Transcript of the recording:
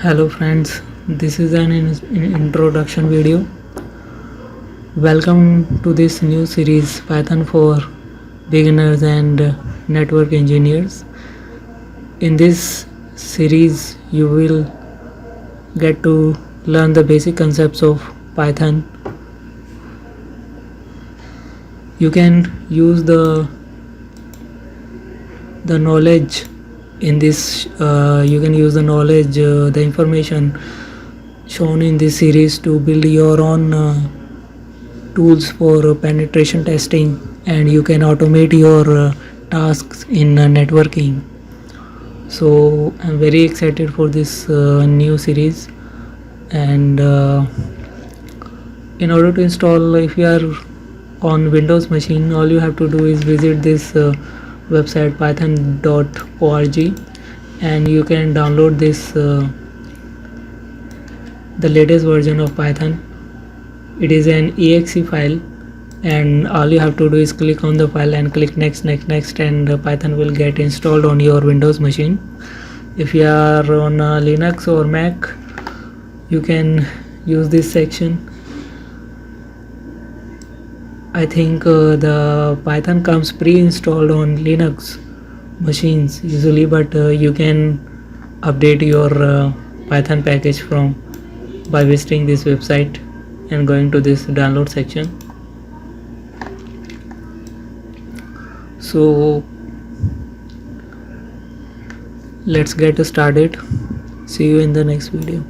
Hello friends, this is an introduction video. Welcome to this new series Python for beginners and network engineers. In this series you will get to learn the basic concepts of Python. You can use the knowledge in this you can use the knowledge the information shown in this series to build your own tools for penetration testing, and you can automate your tasks in networking. So I'm very excited for this new series, and in order to install, if you are on Windows machine, all you have to do is visit this website python.org, and you can download this the latest version of Python. It is an exe file, and all you have to do is click on the file and click next, and Python will get installed on your Windows machine. If you are on Linux or Mac, you can use this section. I think the Python comes pre-installed on Linux machines usually, but you can update your Python package by visiting this website and going to this download section. So let's get started. See you in the next video.